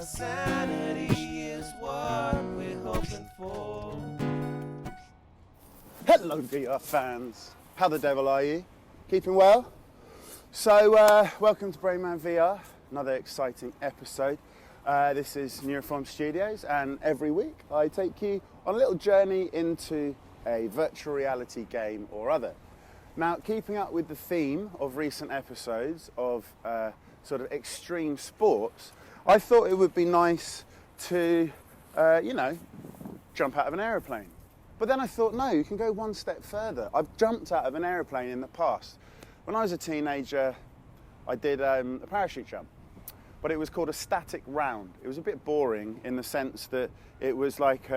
Sanity is what we're hoping for. Hello VR fans, how the devil are you? Keeping well? So welcome to Brainman VR, another exciting episode. This is Neuroform Studios, and every week I take you on a little journey into a virtual reality game or other. Now, keeping up with the theme of recent episodes of sort of extreme sports, I thought it would be nice to, jump out of an aeroplane. But then I thought, no, you can go one step further. I've jumped out of an aeroplane in the past. When I was a teenager, I did a parachute jump, but it was called a static round. It was a bit boring in the sense that it was like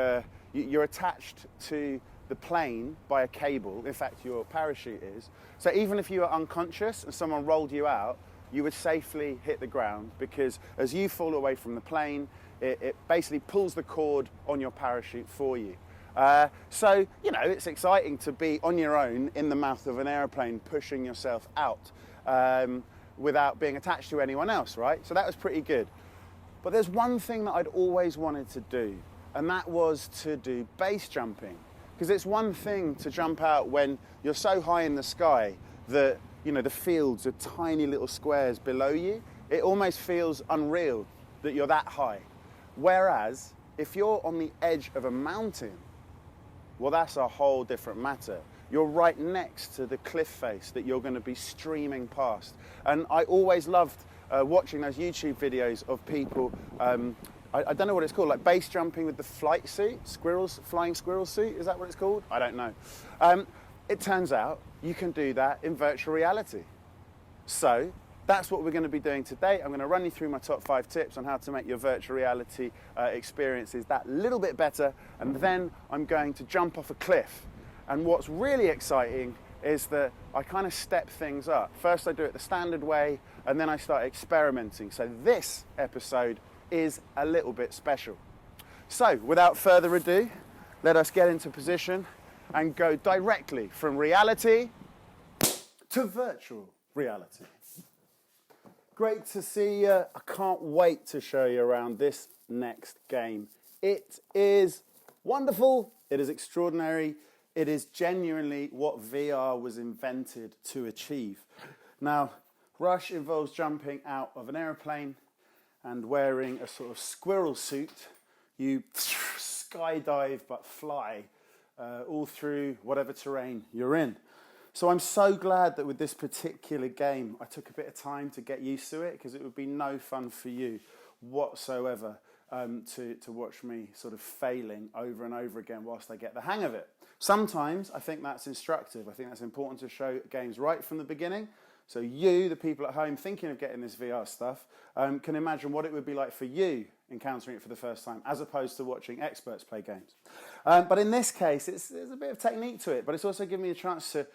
you're attached to the plane by a cable. In fact, your parachute is. So even if you were unconscious and someone rolled you out, you would safely hit the ground, because as you fall away from the plane, it basically pulls the cord on your parachute for you. So, it's exciting to be on your own in the mouth of an aeroplane, pushing yourself out without being attached to anyone else, right? So that was pretty good. But there's one thing that I'd always wanted to do, and that was to do base jumping. Because it's one thing to jump out when you're so high in the sky that, the fields are tiny little squares below you. It almost feels unreal that you're that high. Whereas, if you're on the edge of a mountain, well, that's a whole different matter. You're right next to the cliff face that you're going to be streaming past. And I always loved watching those YouTube videos of people, I don't know what it's called, like base jumping with the flight suit, flying squirrel suit, is that what it's called? I don't know. It turns out you can do that in virtual reality. So that's what we're going to be doing today. I'm going to run you through my top 5 tips on how to make your virtual reality experiences that little bit better, and then I'm going to jump off a cliff. And what's really exciting is that I kind of step things up. First I do it the standard way, and then I start experimenting. So this episode is a little bit special. So without further ado, let us get into position and go directly from reality to virtual reality. Great to see you. I can't wait to show you around this next game. It is wonderful. It is extraordinary. It is genuinely what VR was invented to achieve. Now, Rush involves jumping out of an aeroplane and wearing a sort of squirrel suit. You skydive but fly all through whatever terrain you're in. So I'm so glad that with this particular game, I took a bit of time to get used to it, because it would be no fun for you whatsoever to watch me sort of failing over and over again whilst I get the hang of it. Sometimes I think that's instructive. I think that's important to show games right from the beginning. So you, the people at home thinking of getting this VR stuff, can imagine what it would be like for you encountering it for the first time, as opposed to watching experts play games. But in this case, there's a bit of technique to it, but it's also given me a chance to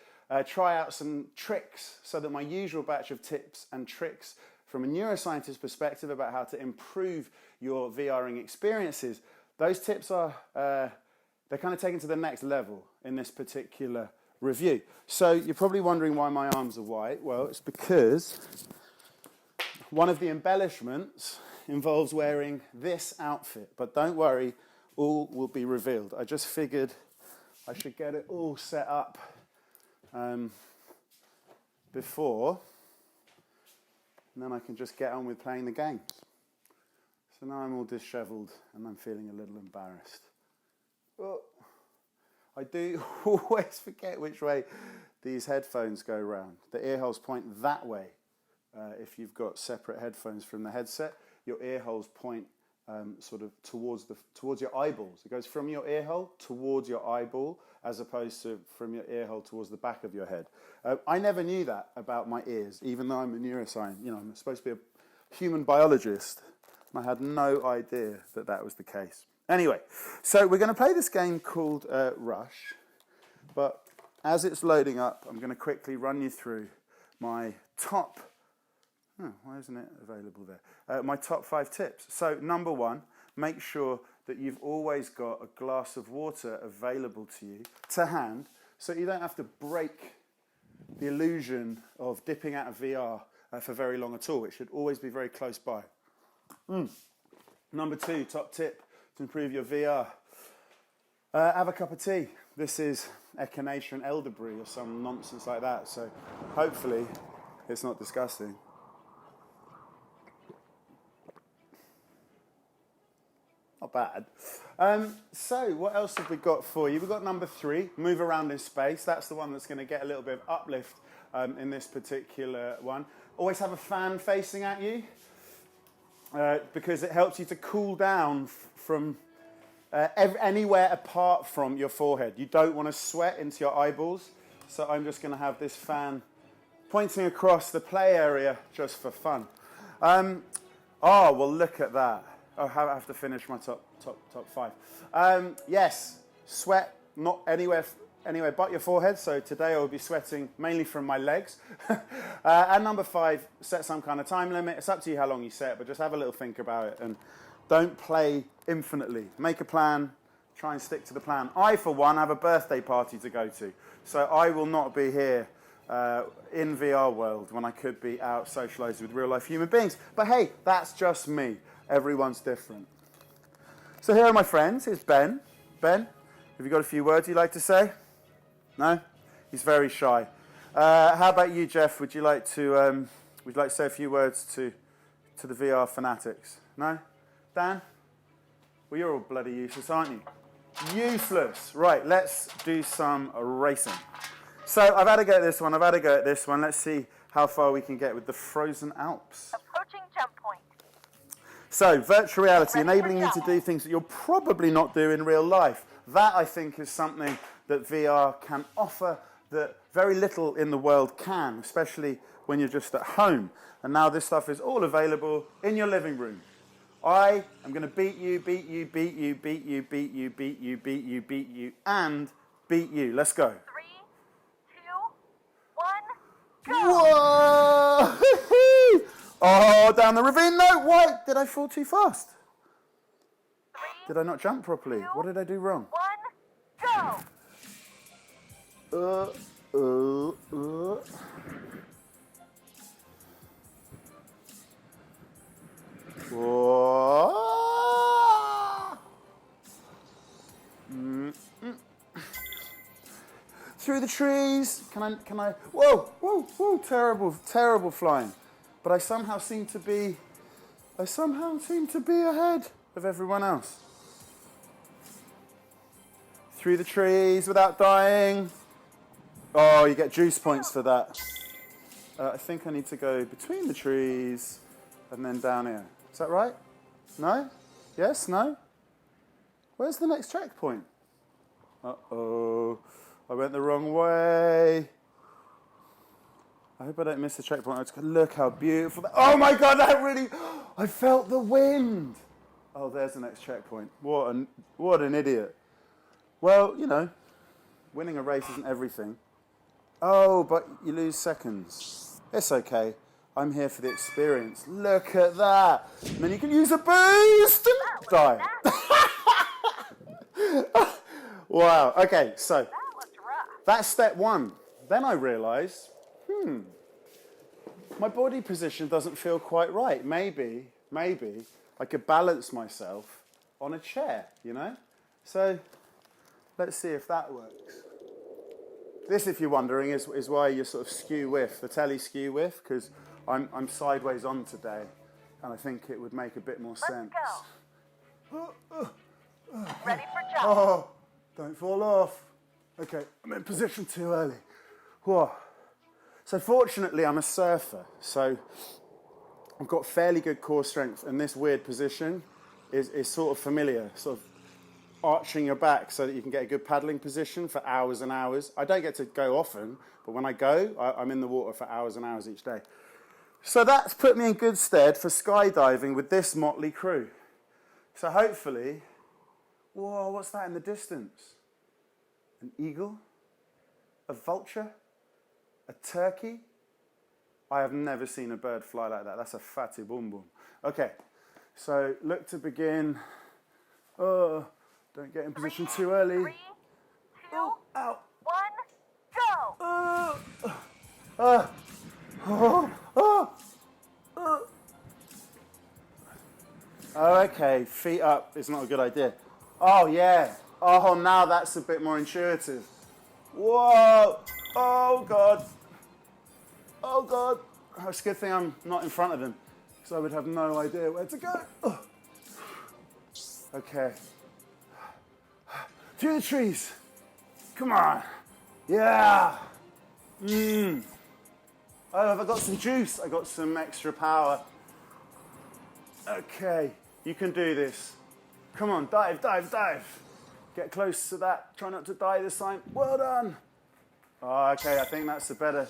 try out some tricks, so that my usual batch of tips and tricks from a neuroscientist perspective about how to improve your VRing experiences, those tips are, they're kind of taken to the next level in this particular review. So you're probably wondering why my arms are white. Well, it's because one of the embellishments involves wearing this outfit, but don't worry, all will be revealed. I just figured I should get it all set up before, and then I can just get on with playing the games. So now I'm all disheveled and I'm feeling a little embarrassed. Well, I do always forget which way these headphones go round. The ear holes point that way. If you've got separate headphones from the headset, your ear holes point sort of towards your eyeballs. It goes from your ear hole towards your eyeball, as opposed to from your ear hole towards the back of your head. I never knew that about my ears, even though I'm a neuroscientist. I'm supposed to be a human biologist, and I had no idea that that was the case. Anyway, so we're going to play this game called Rush, but as it's loading up, I'm going to quickly run you through my top. Why isn't it available there? My top 5 tips. So number 1, make sure that you've always got a glass of water available to you to hand, so you don't have to break the illusion of dipping out of VR for very long at all. It should always be very close by. Number 2, top tip to improve your VR. Have a cup of tea. This is echinacea and elderberry or some nonsense like that, so hopefully it's not disgusting. Not bad. So what else have we got for you? We've got number 3, move around in space. That's the one that's going to get a little bit of uplift in this particular one. Always have a fan facing at you because it helps you to cool down from anywhere apart from your forehead. You don't want to sweat into your eyeballs, so I'm just going to have this fan pointing across the play area just for fun. Oh, well, look at that. I have to finish my top 5. Yes, sweat not anywhere but your forehead. So today I will be sweating mainly from my legs. And number 5, set some kind of time limit. It's up to you how long you set, but just have a little think about it and don't play infinitely. Make a plan. Try and stick to the plan. I, for one, have a birthday party to go to, so I will not be here in VR world when I could be out socialising with real life human beings. But hey, that's just me. Everyone's different. So here are my friends. Here's Ben. Ben, have you got a few words you'd like to say? No? He's very shy. How about you, Jeff? Would you like to say a few words to the VR fanatics? No? Dan? Well, you're all bloody useless, aren't you? Useless. Right, let's do some racing. So I've had a go at this one. Let's see how far we can get with the frozen Alps. Approaching jump point. So, virtual reality, enabling you to do things that you'll probably not do in real life. That, I think, is something that VR can offer that very little in the world can, especially when you're just at home. And now this stuff is all available in your living room. I am going to beat you, and beat you. Let's go. 3, 2, 1, go! Whoa! Oh, down the ravine. No, why? Did I fall too fast? 3, Did I not jump properly? What did I do wrong? 1, go! Whoa. Through the trees. Can I? Whoa, terrible flying. But I somehow seem to be ahead of everyone else. Through the trees without dying. Oh, you get juice points for that. I think I need to go between the trees and then down here. Is that right? No? Yes? No? Where's the next checkpoint? Uh-oh. I went the wrong way. I hope I don't miss the checkpoint. Look how beautiful that... Oh my God, that really... I felt the wind. Oh, there's the next checkpoint. What an idiot. Well, you know, winning a race isn't everything. Oh, but you lose seconds. It's okay. I'm here for the experience. Look at that. And then you can use a boost and die. Wow. Okay, so That looked rough. that's step 1. Then I realised, my body position doesn't feel quite right. Maybe I could balance myself on a chair, you know? So let's see if that works. This, if you're wondering, is why you sort of skew with, the telly skew with, because I'm sideways on today, and I think it would make a bit more sense. Let's go. Ready for jump. Oh, don't fall off. Okay, I'm in position too early. Whoa. So fortunately, I'm a surfer, so I've got fairly good core strength, and this weird position is sort of familiar, sort of arching your back so that you can get a good paddling position for hours and hours. I don't get to go often, but when I go, I'm in the water for hours and hours each day. So that's put me in good stead for skydiving with this motley crew. So hopefully... Whoa, what's that in the distance? An eagle? A vulture? A turkey? I have never seen a bird fly like that. That's a fatty boom boom. Okay, so look to begin. Oh, don't get in position too early. 3, 2, Oh, ow. 1, go! Oh, okay, feet up is not a good idea. Oh, yeah. Oh, now that's a bit more intuitive. Whoa! Oh, God. Oh, God. Oh, it's a good thing I'm not in front of them, because I would have no idea where to go. Oh. Okay. Through the trees. Come on. Yeah. Oh, have I got some juice? I got some extra power. Okay, you can do this. Come on, dive, dive, dive. Get close to that. Try not to die this time. Well done. Oh, okay, I think that's a better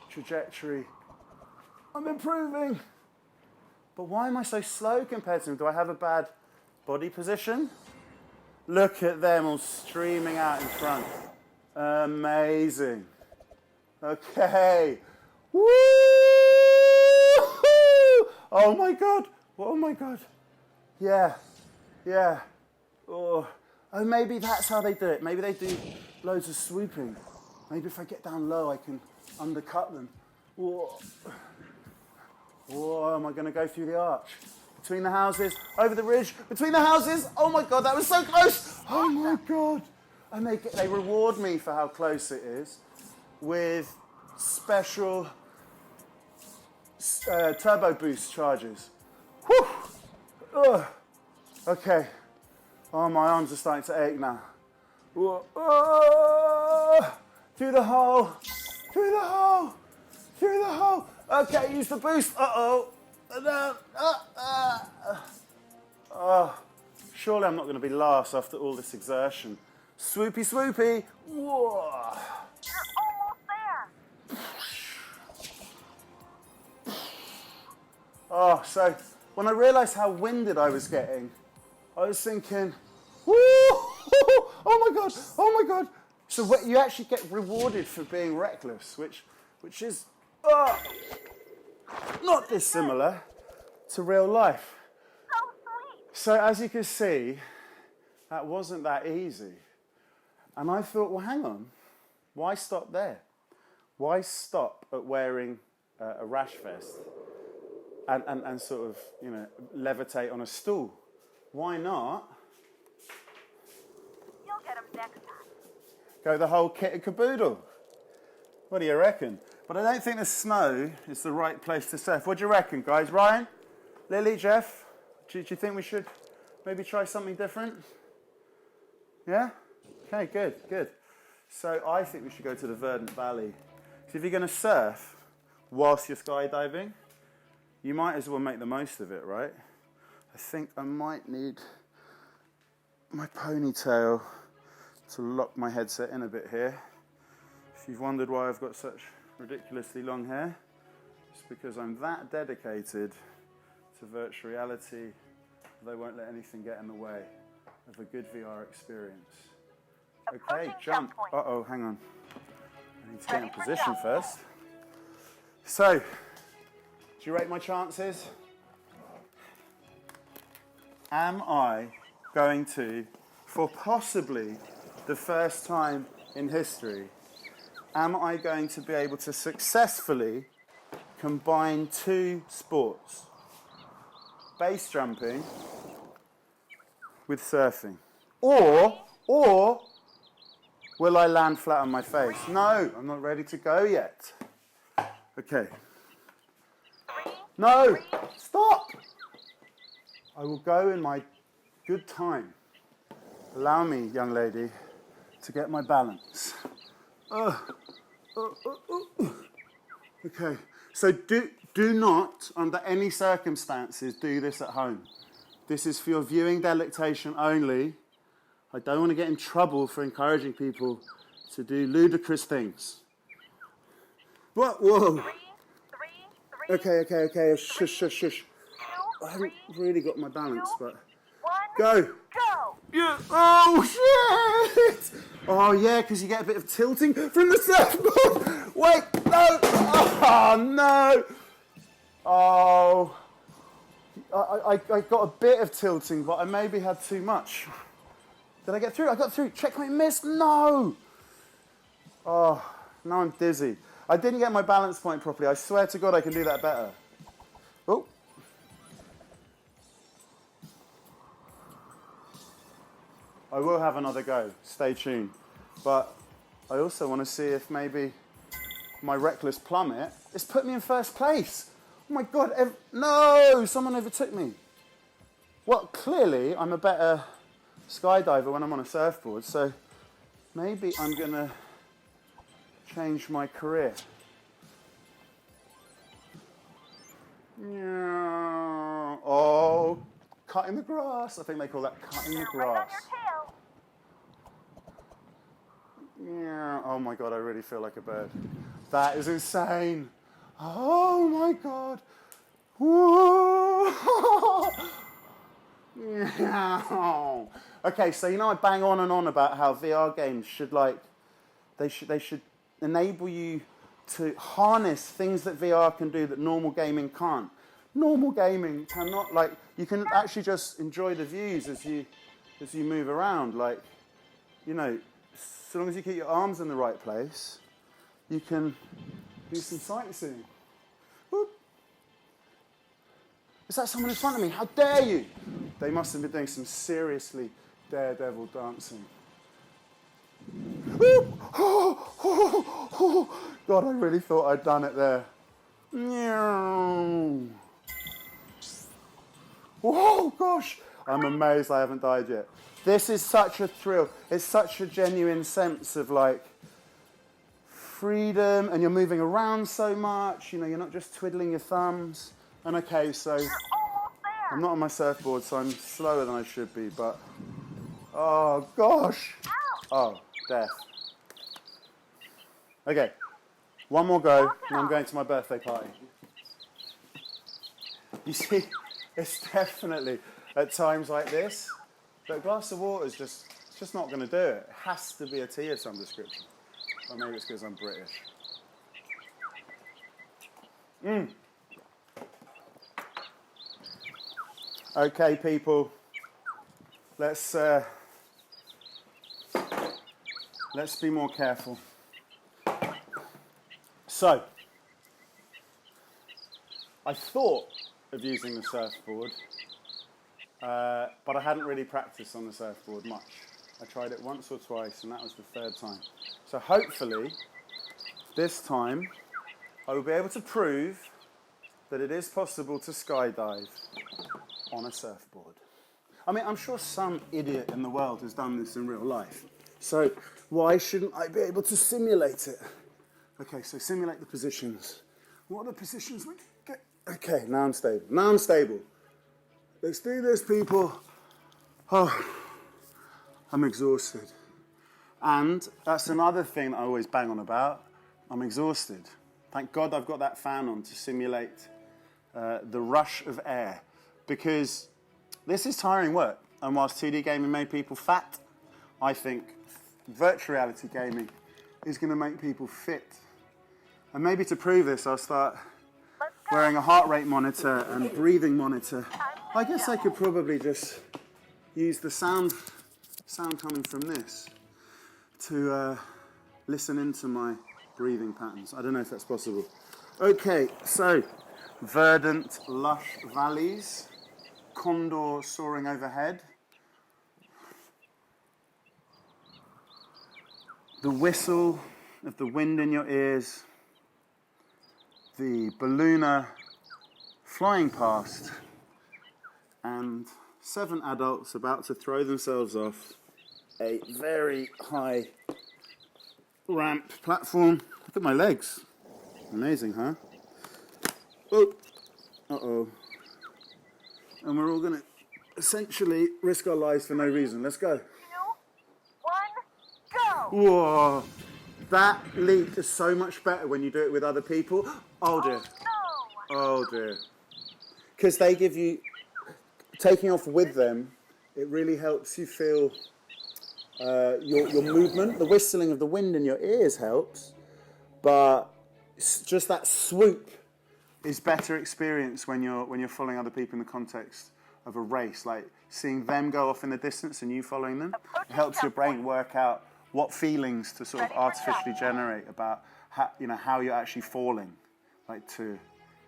trajectory. I'm improving. But why am I so slow compared to him? Do I have a bad body position? Look at them all streaming out in front. Amazing. Okay. Woo! Oh my God. Oh my God. Yeah. Yeah. Oh, maybe that's how they do it. Maybe they do loads of swooping. Maybe if I get down low, I can undercut them. Whoa. Whoa, am I going to go through the arch? Between the houses, over the ridge, between the houses. Oh my God, that was so close. Oh my God. And they reward me for how close it is with special turbo boost charges. Whew. Ugh. Okay. Oh, my arms are starting to ache now. Through the hole. Through the hole. Through the hole. Okay, use the boost. Uh-oh. Oh, surely I'm not going to be last after all this exertion. Swoopy, swoopy. Whoa. You're almost there. Oh, so when I realised how winded I was getting, I was thinking, woo! Oh my God! Oh my God! So you actually get rewarded for being reckless, which is not dissimilar to real life. So sweet. So as you can see, that wasn't that easy. And I thought, well, hang on. Why stop there? Why stop at wearing a rash vest and sort of, levitate on a stool? Why not You'll get him next time. go the whole kit and caboodle? What do you reckon? But I don't think the snow is the right place to surf. What do you reckon, guys? Ryan? Lily? Jeff? Do you think we should maybe try something different? Yeah? Okay, good, good. So I think we should go to the Verdant Valley. So if you're going to surf whilst you're skydiving, you might as well make the most of it, right? I think I might need my ponytail to lock my headset in a bit here. If you've wondered why I've got such ridiculously long hair, it's because I'm that dedicated to virtual reality, they won't let anything get in the way of a good VR experience. Okay, Approaching jump. jump point. Uh-oh, hang on. I need to get in Ready for position jump. first. So, do you rate my chances? Am I going to, for possibly the first time in history, am I going to be able to successfully combine two sports? Base jumping with surfing. Or will I land flat on my face? No, I'm not ready to go yet. Okay. No, stop! I will go in my good time. Allow me, young lady, to get my balance. Okay, so do not, under any circumstances, do this at home. This is for your viewing delectation only. I don't want to get in trouble for encouraging people to do ludicrous things. What? Whoa. Three. Okay. Shush. Two, I haven't really got my balance, but... one. Go. Go. Yeah. Oh, shit! Oh, yeah, because you get a bit of tilting from the surfboard. Wait, no. Oh, no. Oh. I got a bit of tilting, but I maybe had too much. Did I get through? I got through. Checkmate miss. No. Oh, now I'm dizzy. I didn't get my balance point properly. I swear to God I can do that better. Oh. I will have another go. Stay tuned. But I also want to see if maybe my reckless plummet has put me in first place. Oh my God, no, someone overtook me. Well, clearly I'm a better skydiver when I'm on a surfboard, so maybe I'm going to change my career. Oh, cutting the grass. I think they call that cutting the grass. Yeah. Oh my God, I really feel like a bird. That is insane. Oh my God. Whoa. Yeah. Okay, so you know I bang on and on about how VR games should they should enable you to harness things that VR can do that normal gaming can't. Normal gaming cannot, you can actually just enjoy the views as you move around, so long as you keep your arms in the right place, you can do some sightseeing. Whoop. Is that someone in front of me? How dare you? They must have been doing some seriously daredevil dancing. Whoop. God, I really thought I'd done it there. Whoa, gosh. I'm amazed I haven't died yet. This is such a thrill. It's such a genuine sense of freedom, and you're moving around so much. You're not just twiddling your thumbs. And okay, so I'm not on my surfboard, so I'm slower than I should be, but oh gosh. Oh, death. Okay, one more go, and I'm going to my birthday party. You see, it's definitely at times like this, but a glass of water is just not going to do it. It has to be a tea of some description. Or maybe it's because I'm British. Okay, people, let's be more careful. So, I thought of using the surfboard, but I hadn't really practiced on the surfboard much. I tried it once or twice, and that was the third time. So hopefully, this time, I will be able to prove that it is possible to skydive on a surfboard. I mean, I'm sure some idiot in the world has done this in real life. So why shouldn't I be able to simulate it? Okay, so simulate the positions. What are the positions we get? Okay, now I'm stable. Let's do this, people. Oh, I'm exhausted. And that's another thing that I always bang on about. I'm exhausted. Thank God I've got that fan on to simulate the rush of air. Because this is tiring work. And whilst 2D gaming made people fat, I think virtual reality gaming is going to make people fit. And maybe to prove this, I'll start wearing a heart rate monitor and breathing monitor. I guess I could probably just use the sound coming from this to listen into my breathing patterns. I don't know if that's possible. Okay, so verdant, lush valleys, condor soaring overhead, the whistle of the wind in your ears, the ballooner flying past, and 7 adults about to throw themselves off a very high ramp platform. Look at my legs. Amazing, huh? Oh, uh-oh. And we're all going to essentially risk our lives for no reason. Let's go. 2, 1, go! Whoa. That leap is so much better when you do it with other people. Oh, dear. Oh, dear. Because they give you... Taking off with them, it really helps you feel your movement. The whistling of the wind in your ears helps, but just that swoop is better experience when you're following other people in the context of a race. Like seeing them go off in the distance and you following them, it helps your brain work out what feelings to sort of artificially generate about how you're actually falling.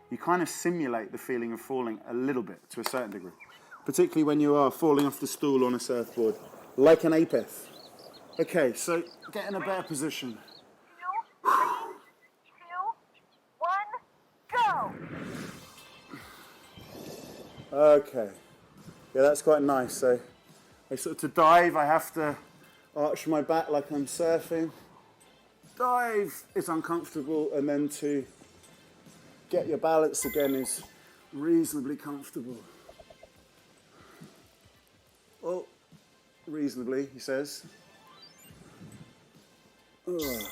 You kind of simulate the feeling of falling a little bit to a certain degree. Particularly when you are falling off the stool on a surfboard like an apith. Okay, so get in a better position. 2, 3, 2, 1, go. Okay. Yeah, that's quite nice. So to dive, I have to arch my back like I'm surfing. Dive is uncomfortable, and then to get your balance again is reasonably comfortable. Well, reasonably, he says. Ugh.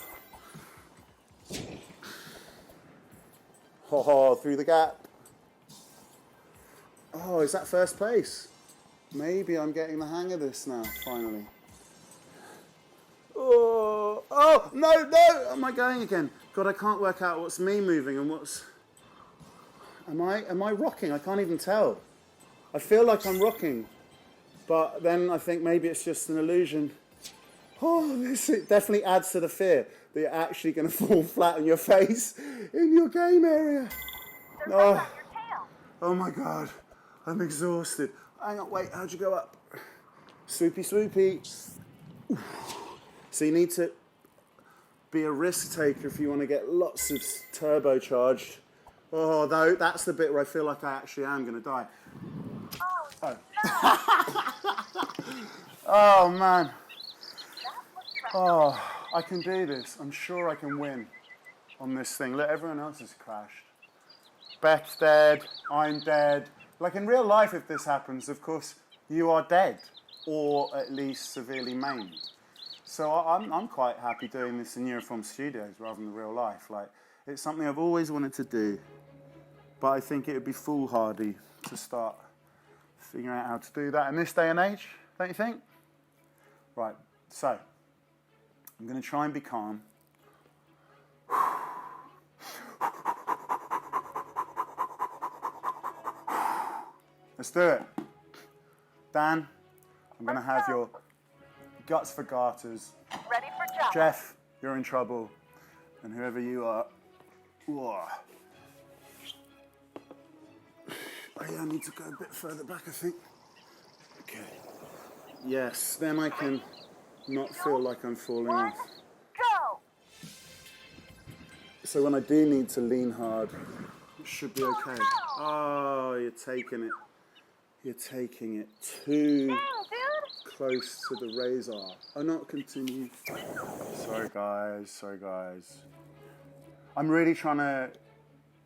Oh, through the gap. Oh, is that first place? Maybe I'm getting the hang of this now, finally. Oh, no, am I going again? God, I can't work out what's me moving and what's... Am I rocking? I can't even tell. I feel like I'm rocking, but then I think maybe it's just an illusion. Oh, this definitely adds to the fear that you're actually going to fall flat on your face in your game area. Oh my God, I'm exhausted. Hang on, wait, how'd you go up? Swoopy. So you need to be a risk taker if you want to get lots of turbocharged. Oh, though, that's the bit where I feel like I actually am going to die. Oh. Oh, man. Oh, I can do this. I'm sure I can win on this thing. Look, everyone else has crashed. Beth's dead. I'm dead. Like in real life, if this happens, of course, you are dead or at least severely maimed. So I'm quite happy doing this in Uniform Studios rather than real life. Like, it's something I've always wanted to do, but I think it would be foolhardy to start figuring out how to do that in this day and age, don't you think? Right, so I'm going to try and be calm. Let's do it. Dan, I'm going to have your guts for garters. Ready for jump. Jeff, you're in trouble. And whoever you are. Whoa. Oh yeah, I need to go a bit further back, I think. Okay. Yes, then I can not feel like I'm falling off. Go. So when I do need to lean hard, it should be okay. Oh, you're taking it. You're taking it too Dang, dude. close to the razor. Oh, not continue. Sorry guys. I'm really trying to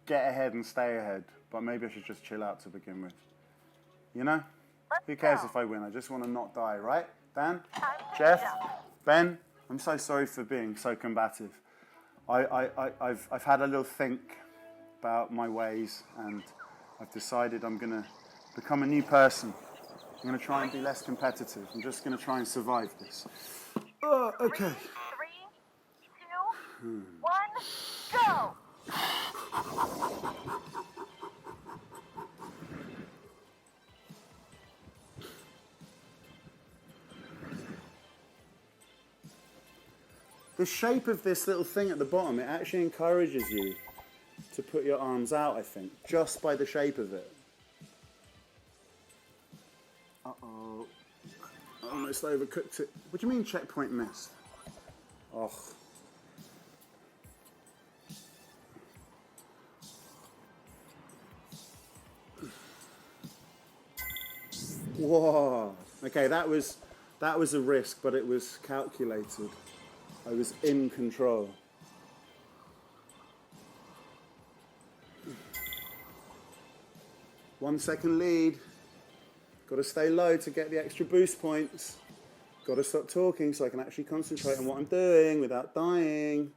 get ahead and stay ahead, but maybe I should just chill out to begin with. You know? Who cares if I win? I just want to not die, right? Dan? Jeff? Ben? I'm so sorry for being so combative. I've had a little think about my ways, and I've decided I'm going to become a new person. I'm going to try and be less competitive. I'm just going to try and survive this. Oh, okay. 3, 2, 1, go. The shape of this little thing at the bottom, it actually encourages you to put your arms out, I think, just by the shape of it. Uh-oh. I almost overcooked it. What do you mean checkpoint missed? Oh. Whoa. Okay, that was a risk, but it was calculated. I was in control. One second lead. Got to stay low to get the extra boost points. Got to stop talking so I can actually concentrate on what I'm doing without dying.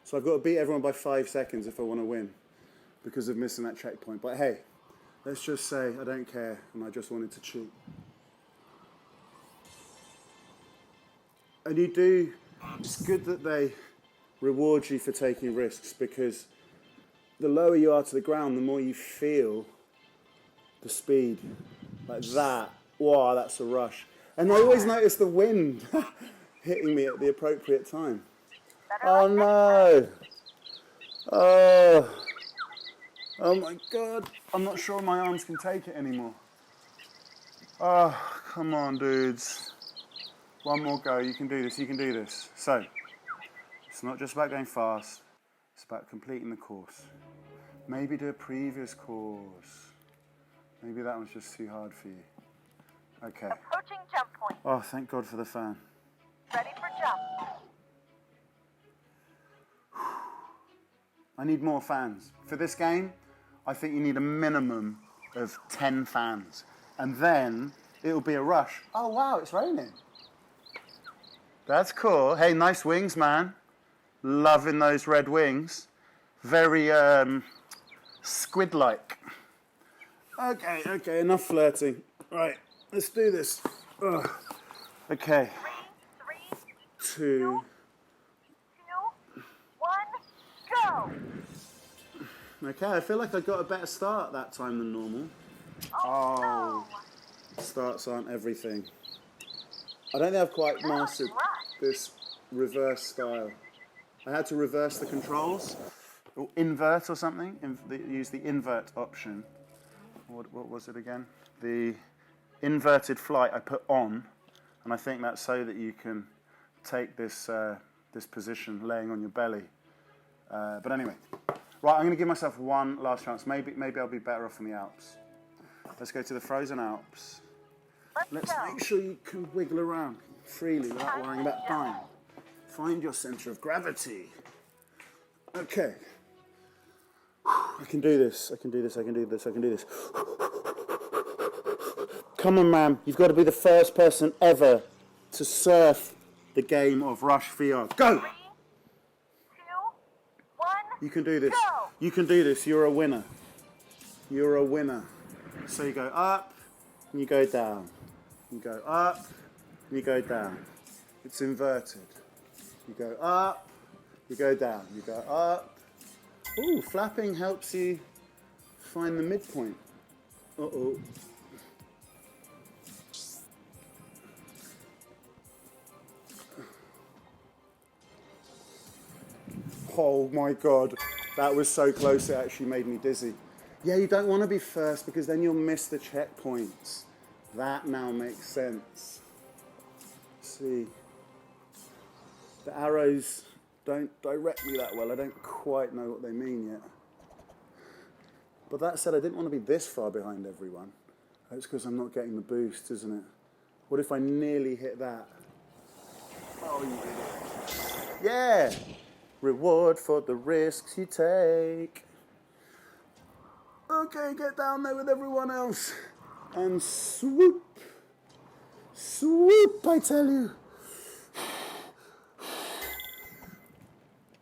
So I've got to beat everyone by 5 seconds if I want to win because of missing that checkpoint. But hey, let's just say I don't care and I just wanted to cheat. And you do, it's good that they reward you for taking risks because the lower you are to the ground, the more you feel the speed. Like that. Wow, that's a rush. And I always notice the wind. hitting me at the appropriate time. Better Oh luck next no! Oh my God! I'm not sure my arms can take it anymore. Oh, come on, dudes. One more go. You can do this. You can do this. So, it's not just about going fast. It's about completing the course. Maybe do a previous course. Maybe that one's just too hard for you. Okay. Approaching jump point. Oh, thank God for the fan. Ready for jump. I need more fans. For this game, I think you need a minimum of 10 fans. And then it'll be a rush. Oh, wow, it's raining. That's cool. Hey, nice wings, man. Loving those red wings. Very squid-like. Okay, enough flirting. Right, let's do this. Ugh. Okay. 3, 2. 2, 1, go! Okay, I feel like I got a better start that time than normal. Oh, Starts aren't everything. I don't think I've quite mastered this reverse style. I had to reverse the controls, or invert or something. Use the invert option. What was it again? The inverted flight I put on, and I think that's so that you can take this this position laying on your belly. But anyway, right, I'm going to give myself one last chance. Maybe I'll be better off in the Alps. Let's go to the frozen Alps. Let's make sure you can wiggle around freely without worrying about time. Find your center of gravity. Okay. I can do this. I can do this. I can do this. I can do this. Come on, man. You've got to be the first person ever to surf the game of Rush VR. Go! 3, 2, 1, You can do this. go! You can do this. You're a winner. You're a winner. So you go up and you go down. You go up and you go down. It's inverted. You go up, you go down. You go up. Ooh, flapping helps you find the midpoint. Uh-oh. Oh my God, that was so close it actually made me dizzy. Yeah, you don't want to be first because then you'll miss the checkpoints. That now makes sense. See, the arrows don't direct me that well. I don't quite know what they mean yet. But that said, I didn't want to be this far behind everyone. That's because I'm not getting the boost, isn't it? What if I nearly hit that? Oh, you idiot. Yeah! Reward for the risks you take. Okay, get down there with everyone else. And swoop. Swoop, I tell you.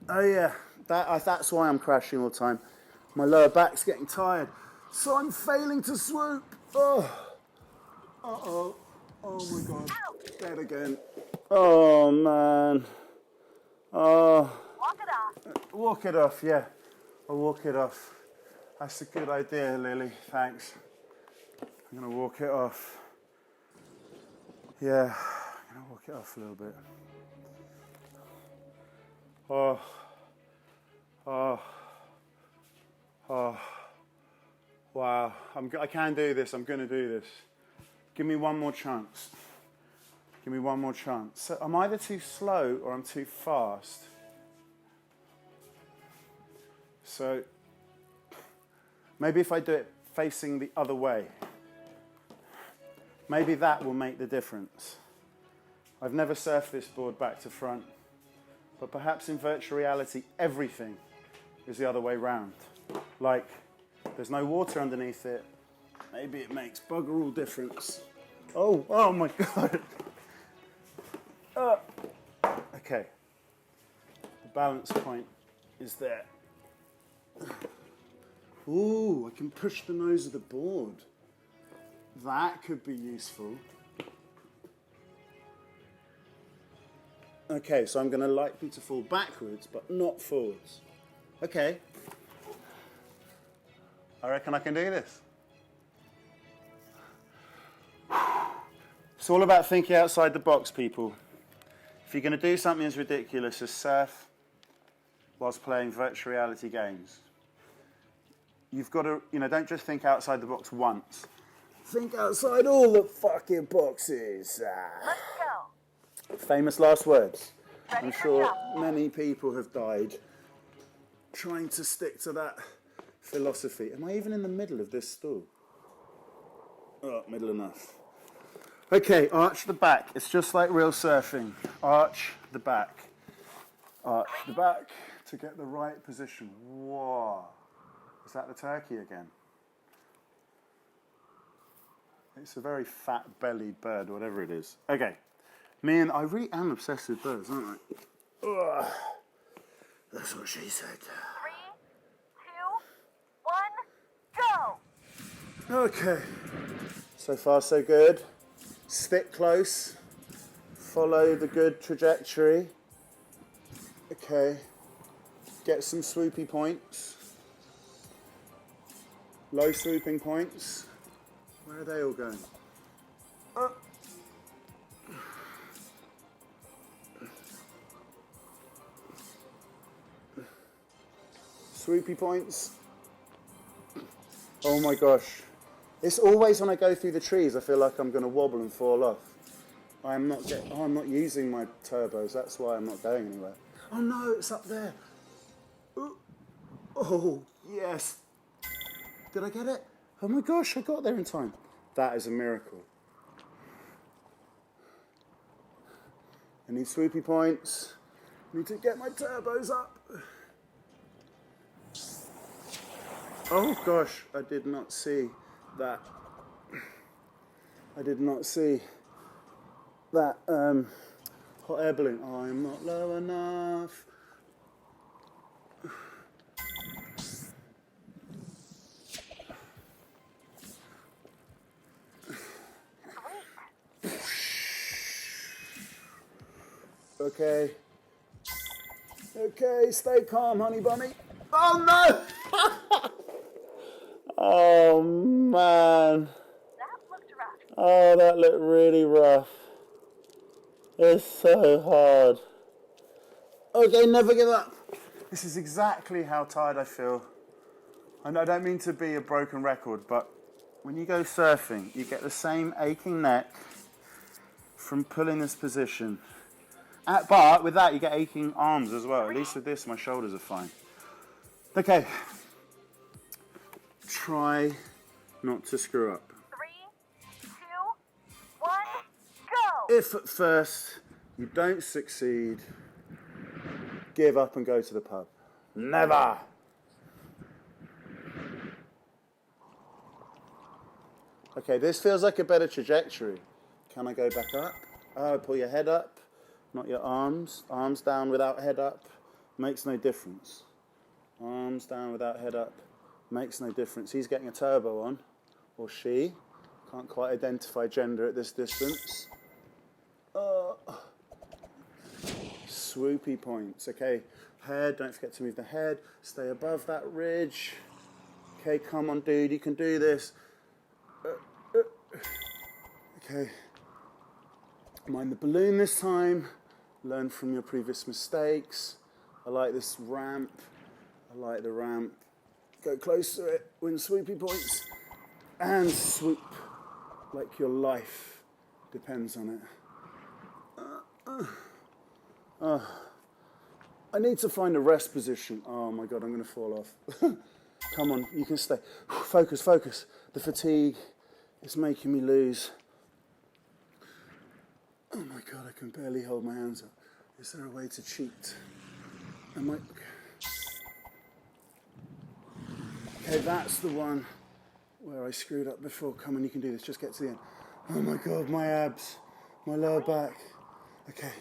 Oh yeah, that's why I'm crashing all the time. My lower back's getting tired. So I'm failing to swoop. Oh. Uh-oh. Oh my God. Dead again. Oh man. Oh. Walk it off. Walk it off, yeah. I'll walk it off. That's a good idea, Lily. Thanks. I'm going to walk it off. Yeah, I'm going to walk it off a little bit. Oh. Oh. Oh. Wow. I can do this. I'm going to do this. Give me one more chance. Give me one more chance. So I'm either too slow or I'm too fast. So maybe if I do it facing the other way, maybe that will make the difference. I've never surfed this board back to front, but perhaps in virtual reality, everything is the other way round. Like, there's no water underneath it. Maybe it makes bugger all difference. Oh my God. Okay. The balance point is there. Ooh, I can push the nose of the board. That could be useful. Okay, so I'm going to likely to fall backwards, but not forwards. Okay. I reckon I can do this. It's all about thinking outside the box, people. If you're going to do something as ridiculous as surf whilst playing virtual reality games, you've got to, don't just think outside the box once. Think outside all the fucking boxes. Let's go. Famous last words. Ready I'm for sure jump. many people have died trying to stick to that philosophy. Am I even in the middle of this stool? Oh, middle enough. Okay, arch the back. It's just like real surfing. Arch the back. Arch the back to get the right position. Whoa. Is that the turkey again? It's a very fat-bellied bird, whatever it is. Okay. I really am obsessed with birds, aren't I? Ugh. That's what she said. 3, 2, 1, go. Okay. So far, so good. Stick close. Follow the good trajectory. Okay. Get some swoopy points. Low swooping points. Where are they all going? Swoopy points. Oh my gosh. It's always when I go through the trees, I feel like I'm going to wobble and fall off. I'm not using my turbos. That's why I'm not going anywhere. Oh no, it's up there. Ooh. Oh, yes. Did I get it? Oh my gosh, I got there in time. That is a miracle. I need swoopy points. I need to get my turbos up. Oh gosh, I did not see that. I did not see that hot air balloon. I'm not low enough. Okay. Okay, stay calm, honey bunny. Oh no! Oh man. That looked rough. Oh, that looked really rough. It's so hard. Okay, never give up. This is exactly how tired I feel. And I don't mean to be a broken record, but when you go surfing, you get the same aching neck from pulling this position. But with that, you get aching arms as well. At least with this, my shoulders are fine. Okay. Try not to screw up. 3, 2, 1, go. If at first you don't succeed, give up and go to the pub. Never. Okay, this feels like a better trajectory. Can I go back up? Oh, pull your head up, not your arms. Arms down without head up makes no difference. Arms down without head up makes no difference. He's getting a turbo on, or she. Can't quite identify gender at this distance. Swoopy points. Okay, head, don't forget to move the head. Stay above that ridge. Okay, come on, dude, you can do this. Okay. Mind the balloon this time. Learn from your previous mistakes. I like this ramp. I like the ramp. Go close to it, win swoopy points, and swoop like your life depends on it. I need to find a rest position. Oh my God, I'm going to fall off. Come on, you can stay. Focus, focus. The fatigue is making me lose. Oh my God, I can barely hold my hands up. Is there a way to cheat? Am I... Okay, that's the one where I screwed up before. Come on, you can do this. Just get to the end. Oh my God, my abs, my lower back. Okay.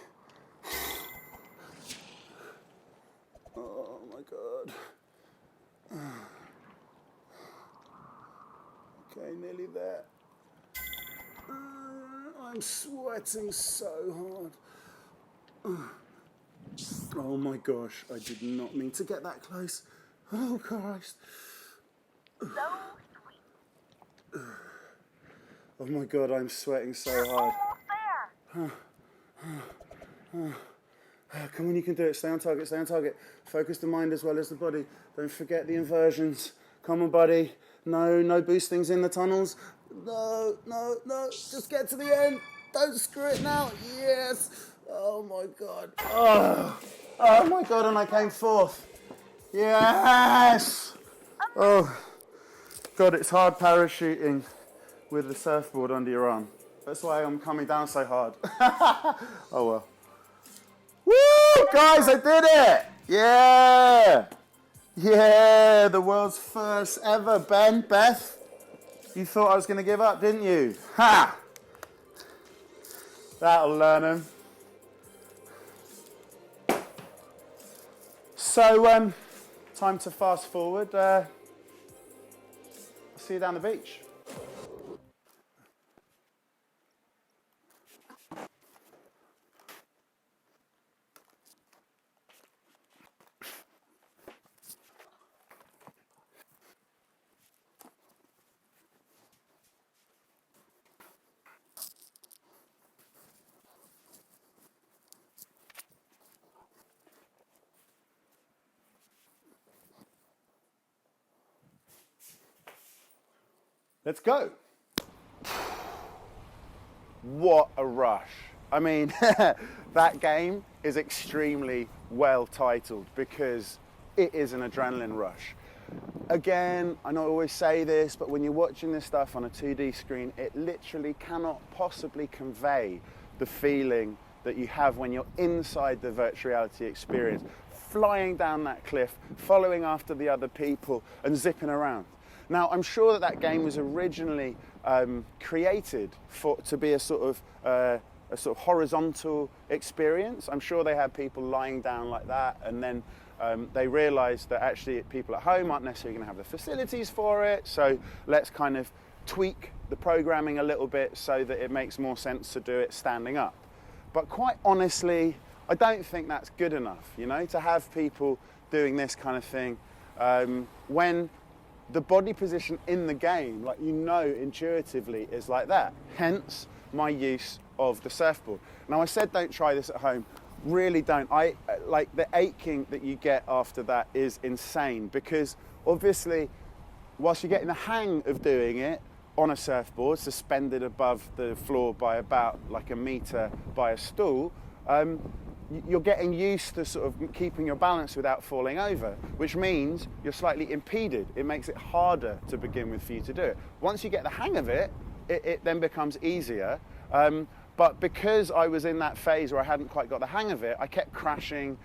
Oh my God. Okay, nearly there. I'm sweating so hard. Oh my gosh, I did not mean to get that close. Oh Christ. So sweet. Oh my God, I'm sweating so hard. Almost there. Come on, you can do it. Stay on target, stay on target. Focus the mind as well as the body. Don't forget the inversions. Come on, buddy. No boostings in the tunnels. No. Just get to the end. Don't screw it now. Yes. Oh, my God. Oh my God, and I came fourth. Yes. Oh, God, it's hard parachuting with the surfboard under your arm. That's why I'm coming down so hard. Oh, well. Woo, guys, I did it! Yeah, the world's first ever. Beth, you thought I was going to give up, didn't you? Ha! That'll learn him. So, time to fast forward. I'll see you down the beach. Let's go. What a rush. I mean, that game is extremely well titled because it is an adrenaline rush. Again, I know I always say this, but when you're watching this stuff on a 2D screen, it literally cannot possibly convey the feeling that you have when you're inside the virtual reality experience, flying down that cliff, following after the other people and zipping around. Now, I'm sure that game was originally created to be a sort of horizontal experience. I'm sure they had people lying down like that, and then they realized that actually people at home aren't necessarily going to have the facilities for it, so let's kind of tweak the programming a little bit so that it makes more sense to do it standing up. But quite honestly, I don't think that's good enough, you know, to have people doing this kind of thing when the body position in the game, like you know intuitively, is like that. Hence my use of the surfboard. Now, I said don't try this at home. Really don't. Like the aching that you get after that is insane, because obviously whilst you're getting the hang of doing it on a surfboard suspended above the floor by about like a metre by a stool, you're getting used to sort of keeping your balance without falling over, which means you're slightly impeded. It makes it harder to begin with for you to do it. Once you get the hang of it, it then becomes easier. But because I was in that phase where I hadn't quite got the hang of it, I kept crashing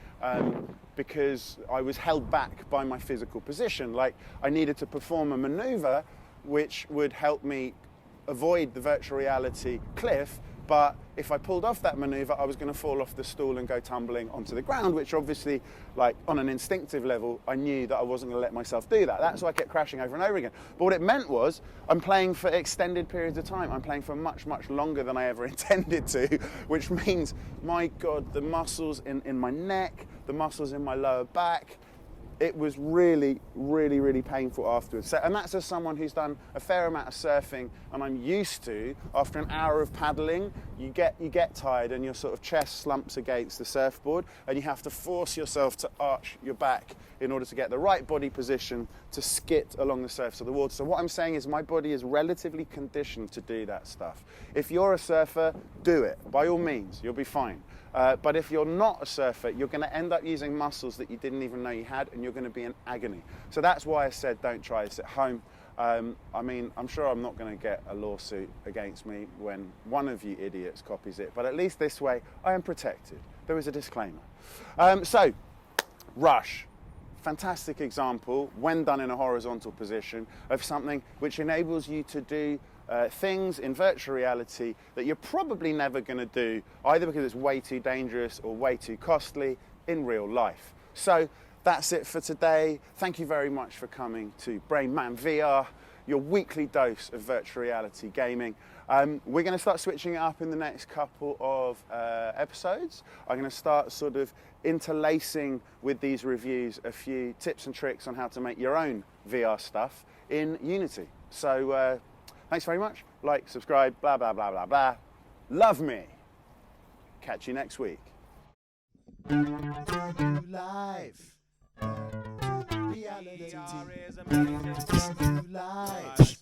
because I was held back by my physical position. Like I needed to perform a maneuver which would help me avoid the virtual reality cliff, but if I pulled off that maneuver, I was going to fall off the stool and go tumbling onto the ground, which obviously, like on an instinctive level, I knew that I wasn't going to let myself do that. That's why I kept crashing over and over again. But what it meant was I'm playing for extended periods of time. I'm playing for much, much longer than I ever intended to, which means, my God, the muscles in my neck, the muscles in my lower back, it was really, really, really painful afterwards. So, and that's as someone who's done a fair amount of surfing, and I'm used to, after an hour of paddling, you get tired and your sort of chest slumps against the surfboard, and you have to force yourself to arch your back in order to get the right body position to skit along the surface of the water. So what I'm saying is my body is relatively conditioned to do that stuff. If you're a surfer, do it. By all means, you'll be fine. But if you're not a surfer, you're going to end up using muscles that you didn't even know you had, and you're going to be in agony. So that's why I said don't try this at home. I mean, I'm sure I'm not going to get a lawsuit against me when one of you idiots copies it, but at least this way I am protected. There is a disclaimer. So, Rush. Fantastic example, when done in a horizontal position, of something which enables you to do things in virtual reality that you're probably never going to do, either because it's way too dangerous or way too costly in real life. So that's it for today. Thank you very much for coming to Brain Man VR, your weekly dose of virtual reality gaming. We're going to start switching it up in the next couple of episodes. I'm going to start sort of interlacing with these reviews a few tips and tricks on how to make your own VR stuff in Unity. So thanks very much. Like, subscribe, blah, blah, blah, blah, blah. Love me. Catch you next week. life. Reality. New life.